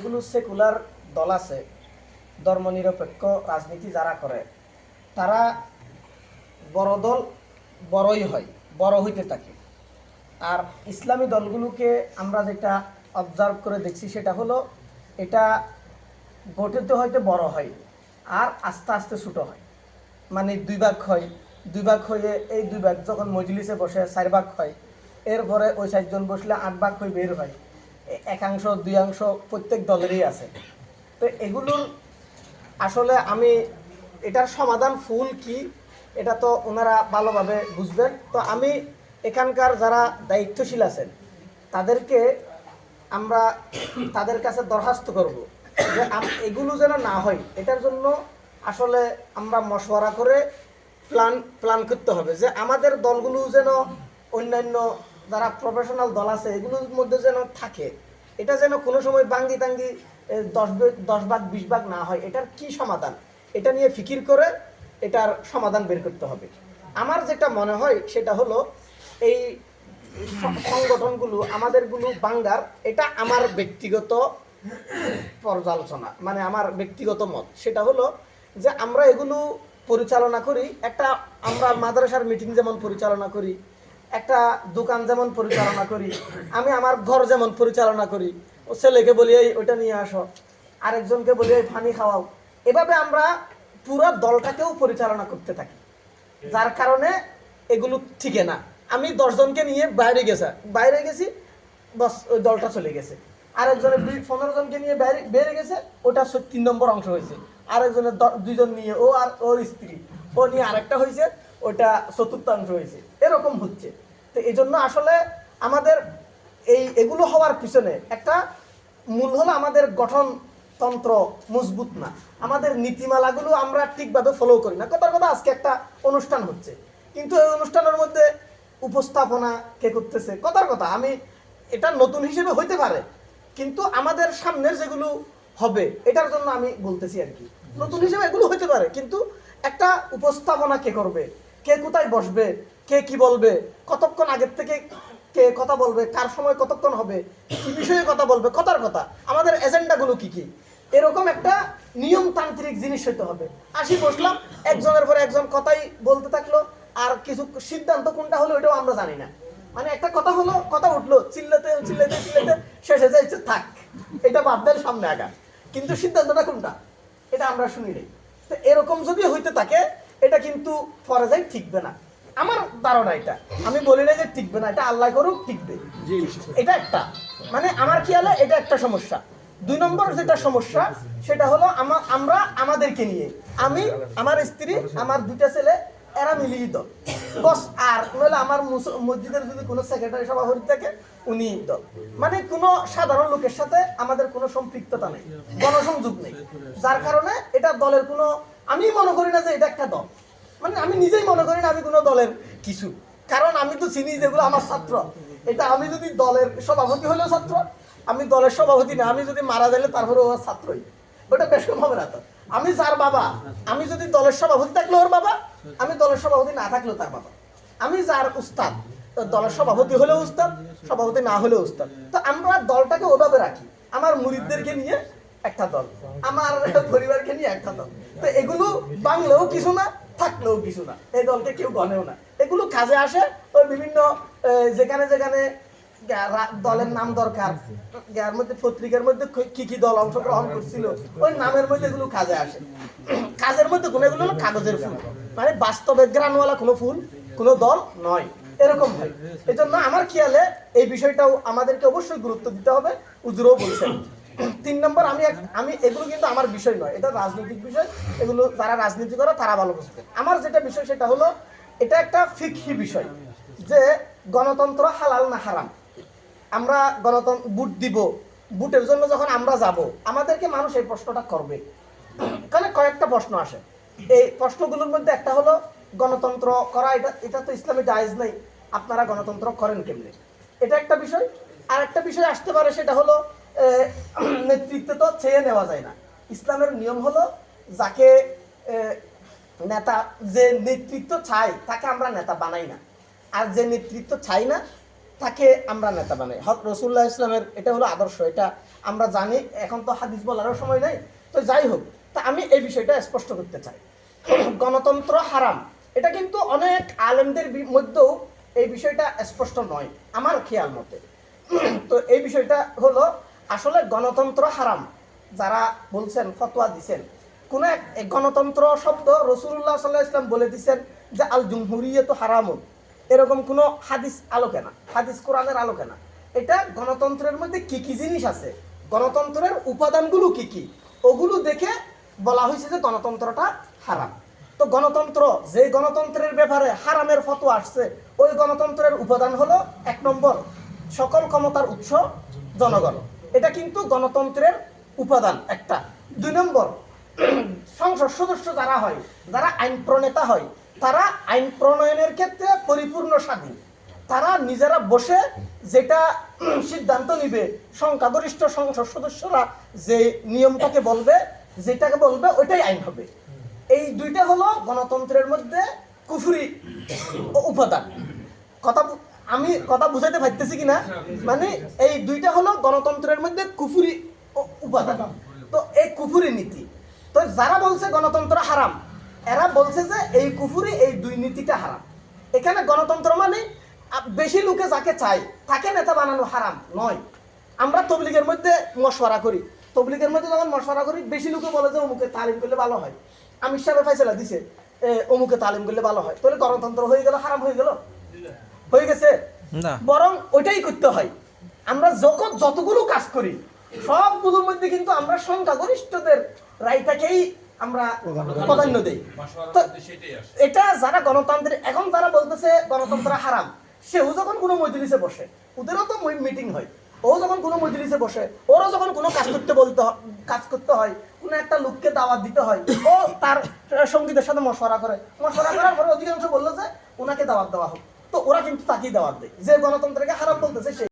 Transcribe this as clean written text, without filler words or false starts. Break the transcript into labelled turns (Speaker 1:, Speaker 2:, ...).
Speaker 1: যেগুলো সেকুলার দল আছে, ধর্মনিরপেক্ষ রাজনীতি যারা করে, তারা বড় দল বড়ই হয়, বড় হইতে থাকে। আর ইসলামী দলগুলোকে আমরা যেটা অবজার্ভ করে দেখছি সেটা হলো, এটা গঠিত হইতে বড় হয় আর আস্তে আস্তে ছোটো হয়। মানে দুই ভাগ হয়, দুই ভাগ হয়ে এই দুই ভাগ যখন মজলিসে বসে 4 ভাগ হয়, এরপরে ওই 4 জন বসলে 8 ভাগ হয়ে বের হয়। একাংশ দুইয়াংশ প্রত্যেক দলেরই আছে। তো এগুলোর আসলে আমি এটার সমাধান ফুল কি, এটা তো ওনারা ভালোভাবে বুঝবেন। তো আমি এখানকার যারা দায়িত্বশীল আছেন তাদেরকে আমরা তাদের কাছে দরখাস্ত করব যে এগুলো যেন না হয়, এটার জন্য আসলে আমরা মশওয়ারা করে প্ল্যান করতে হবে যে আমাদের দলগুলো যেন অন্যান্য যারা প্রফেশনাল দল আছে এগুলোর মধ্যে যেন থাকে। এটা যেন কোনো সময় বাঙ্গি টাঙ্গি 10 ভাগ 20 ভাগ না হয়। এটার কি সমাধান, এটা নিয়ে ফিকির করে এটার সমাধান বের করতে হবে। আমার যেটা মনে হয় সেটা হলো, এই সংগঠনগুলো আমাদেরগুলো বাঙ্গার, এটা আমার ব্যক্তিগত পর্যালোচনা, মানে আমার ব্যক্তিগত মত। সেটা হলো যে আমরা এগুলো পরিচালনা করি, একটা আমরা মাদ্রাসার মিটিং যেমন পরিচালনা করি, একটা দোকান যেমন পরিচালনা করি, আমি আমার ঘর যেমন পরিচালনা করি, ও ছেলেকে বলি এই ওইটা নিয়ে আসো, আরেকজনকে বলি এই পানি খাওয়াও, এভাবে আমরা পুরো দলটাকেও পরিচালনা করতে থাকি। যার কারণে এগুলো ঠিকে না। আমি 10 জনকে নিয়ে বাইরে গেছি, বস ওই দলটা চলে গেছে। আরেকজনের 15 জনকে নিয়ে বেড়ে গেছে, ওটা 3 নম্বর অংশ হয়েছে। আরেকজনের 2 জন নিয়ে, ও আর ওর স্ত্রী, ও নিয়ে আরেকটা হয়েছে, ওটা 4র্থাংশ হয়েছে। এরকম হচ্ছে। তো এই জন্য আসলে আমাদের এগুলো হওয়ার পিছনে একটা মূল হলো আমাদের গঠনতন্ত্র মজবুত না, আমাদের নীতিমালাগুলো আমরা ঠিকভাবে ফলো করি না। কথার কথা, আজকে একটা অনুষ্ঠান হচ্ছে, কিন্তু এই অনুষ্ঠানের মধ্যে উপস্থাপনা কে করতেছে? কথার কথা, আমি এটা নতুন হিসেবে হইতে পারে, কিন্তু আমাদের সামনের যেগুলো হবে এটার জন্য আমি বলতেছি আর কি। নতুন হিসেবে এগুলো হইতে পারে, কিন্তু একটা উপস্থাপনা কে করবে, কে কোথায় বসবে, কে কি বলবে, কতক্ষণ আগের থেকে কে কথা বলবে, কার সময় কতক্ষণ হবে, কি বিষয়ে কথা বলবে, কথার কথা আমাদের এজেন্ডাগুলো কি কি, এরকম একটা নিয়মতান্ত্রিক জিনিস হইতে হবে। আসি বসলাম, একজনের পরে একজন কথাই বলতে থাকলো, আর কিছু সিদ্ধান্ত কোনটা হলো এটাও আমরা জানি না। মানে একটা কথা হলো, কথা উঠলো, চিল্লাতে চিল্লাতে চিল্লাতে শেষে যাইছে থাক, এটা বাদ দেন, সামনে আগা, কিন্তু সিদ্ধান্তটা কোনটা এটা আমরা শুনি নাই। তো এরকম যদি হইতে থাকে, এটা কিন্তু পরে যাই ঠিকবে না। আমার ধারণা এটা, আমি বলি না যে টিকবে না, এটা আল্লাহ করুক টিকবে। এটা একটা, মানে আমার খেয়ালে এটা একটা সমস্যা। 2 নম্বর যেটা সমস্যা সেটা হলো আমরা আমাদেরকে নিয়ে, আমি, আমার স্ত্রী, আমার 2টা ছেলে, এরা মিলিয়ে দল বস। আর নইলে আমার মসজিদের যদি কোনো সেক্রেটারি সভাপতি থাকে, উনি দল। মানে কোনো সাধারণ লোকের সাথে আমাদের কোনো সম্পৃক্ততা নেই, গণসংযোগ নেই। যার কারণে এটা দলের কোনো, আমি মনে করি না যে এটা একটা দল। মানে আমি নিজেই মনে করি না আমি কোনো দলের কিছু, কারণ আমি তো চিনি যেগুলো আমার ছাত্র। এটা আমি যদি দলের সভাপতি হলেও ছাত্র, আমি দলের সভাপতি না, আমি যদি মারা গেলে তারপরে ওর ছাত্রই, ওটা বেশ কম হবে না। তো আমি যার বাবা, আমি যদি দলের সভাপতি থাকলে ওর বাবা, আমি দলের সভাপতি না থাকলেও তার বাবা। আমি যার উস্তাদ, দলের সভাপতি হলেও উস্তাদ, সভাপতি না হলেও উস্তাদ। তো আমরা দলটাকে ওভাবে রাখি, আমার মুরিদদেরকে নিয়ে একটা দল, আমার পরিবারকে নিয়ে একটা দল। তো এগুলো বাংলাও কিছু না, থাকলেও কিছু না, এই দলকে কেউ গণেও না। এগুলো কাজে আসে ওই বিভিন্ন যেখানে যেখানে দলের নাম দরকার, যার মধ্যে পত্রিকার মধ্যে কি কি দল অংশগ্রহণ করছিল, ওই নামের মধ্যে এগুলো কাজে আসে। কাজের মধ্যে কোনো, এগুলো হলো কাগজের ফুল, মানে বাস্তবে গ্রানওয়ালা কোনো ফুল, কোনো দল নয়, এরকম হয়। এই জন্য আমার খেয়ালে এই বিষয়টাও আমাদেরকে অবশ্যই গুরুত্ব দিতে হবে, উজুরও বলছেন। 3 নম্বর, আমি এগুলো কিন্তু আমার বিষয় নয়, এটা রাজনৈতিক বিষয়, এগুলো যারা রাজনীতি করে তারা ভালো বুঝবে। আমার যেটা বিষয় সেটা হলো, এটা একটা ফিকহি বিষয় যে গণতন্ত্র হালাল না হারাম। আমরা গণতন্ত্র ভোট দিব, ভোটের জন্য যখন আমরা যাব, আমাদেরকে মানুষ এই প্রশ্নটা করবে। এখানে কয়েকটা প্রশ্ন আসে, এই প্রশ্নগুলোর মধ্যে একটা হলো গণতন্ত্র করা, এটা তো ইসলামে জায়েজ নাই, আপনারা গণতন্ত্র করেন কেমনে, এটা একটা বিষয়। আর একটা বিষয় আসতে পারে, সেটা হলো নেতৃত্ব তো চেয়ে নেওয়া যায় না। ইসলামের নিয়ম হলো, যাকে নেতা, যে নেতৃত্ব চাই তাকে আমরা নেতা বানাই না, আর যে নেতৃত্ব চাই না তাকে আমরা নেতা বানাই। হক রাসূলুল্লাহ ইসলামের এটা হলো আদর্শ, এটা আমরা জানি, এখন তো হাদিস বলারও সময় নেই, তো যাই হোক, তা আমি এই বিষয়টা স্পষ্ট করতে চাই। গণতন্ত্র হারাম, এটা কিন্তু অনেক আলেমদের মধ্যেও এই বিষয়টা স্পষ্ট নয় আমার খেয়াল মতে। তো এই বিষয়টা হলো আসলে গণতন্ত্র হারাম যারা বলছেন, ফতোয়া দিচ্ছেন, কোন এক গণতন্ত্র শব্দ রাসূলুল্লাহ সাল্লাল্লাহু আলাইহি ওয়াসাল্লাম বলে দিচ্ছেন যে আল জুমহুরিয়াতু হারামুন, এরকম কোনো হাদিস আলোকে না, হাদিস কোরআনের আলোকে না। এটা গণতন্ত্রের মধ্যে কি কি জিনিস আছে, গণতন্ত্রের উপাদানগুলো কি কি, ওগুলো দেখে বলা হয়েছে যে গণতন্ত্রটা হারাম। তো গণতন্ত্র, যে গণতন্ত্রের ব্যাপারে হারামের ফতোয়া আসছে, ওই গণতন্ত্রের উপাদান হলো 1 নম্বর সকল ক্ষমতার উৎস জনগণ, এটা কিন্তু গণতন্ত্রের উপাদান একটা। 2 নম্বর সংসদ সদস্য যারা হয়, যারা আইন প্রণেতা হয়, তারা আইন প্রণয়নের ক্ষেত্রে পরিপূর্ণ স্বাধীন, তারা নিজেরা বসে যেটা সিদ্ধান্ত নিবে, সংখ্যাগরিষ্ঠ সংসদ সদস্যরা যে নিয়মটাকে বলবে, যেটাকে বলবে ওইটাই আইন হবে। এই দুইটা হলো গণতন্ত্রের মধ্যে কুফরি উপাদান। আমি কথা বুঝাইতে পারতেছি কিনা, মানে এই দুইটা হলো গণতন্ত্রের মধ্যে কুফরি উপাদান। তো এই কুফরি নীতি, তো যারা বলছে গণতন্ত্র হারাম, এরা বলছে যে এই কুফরি, এই দুই নীতিটা হারাম। এখানে গণতন্ত্র মানে বেশি লোকে যাকে চায় তাকে নেতা বানানো হারাম নয়। আমরা তবলিগের মধ্যে মশওয়ারা করি, তবলিগের মধ্যে যখন মশওয়ারা করি, বেশি লোকে বলে যে অমুকে তালিম করলে ভালো হয়, আমির সাহেব ফাইসলা দিছে অমুকে তালিম করলে ভালো হয়, তাহলে গণতন্ত্র হয়ে গেল, হারাম হয়ে গেল? হয়ে গেছে না, বরং ওইটাই করতে হয়। আমরা যতগুলো কাজ করি সবগুলোর মধ্যে কিন্তু আমরা সংখ্যাগরিষ্ঠদের রায়টাকেই আমরা প্রাধান্য দেই। তো এটা যারা গণতন্ত্রের, এখন যারা বলতেছে গণতন্ত্র হারাম, সেও যখন কোনো মজলিসে বসে, ওদেরও তো মিটিং হয়, ও যখন কোনো মজলিসে বসে, ওরও যখন কোনো কাজ করতে হয়, কোনো একটা লোককে দাওয়াত দিতে হয়, ও তার সঙ্গীদের সাথে মশওয়ারা করার পরে অধিকাংশ বললো যে ওনাকে দাওয়াত দেওয়া হোক, তো ওরা কিন্তু তাকেই দাওয়াত দেয়। যে গণতন্ত্রকে হারাম বলতেছে সে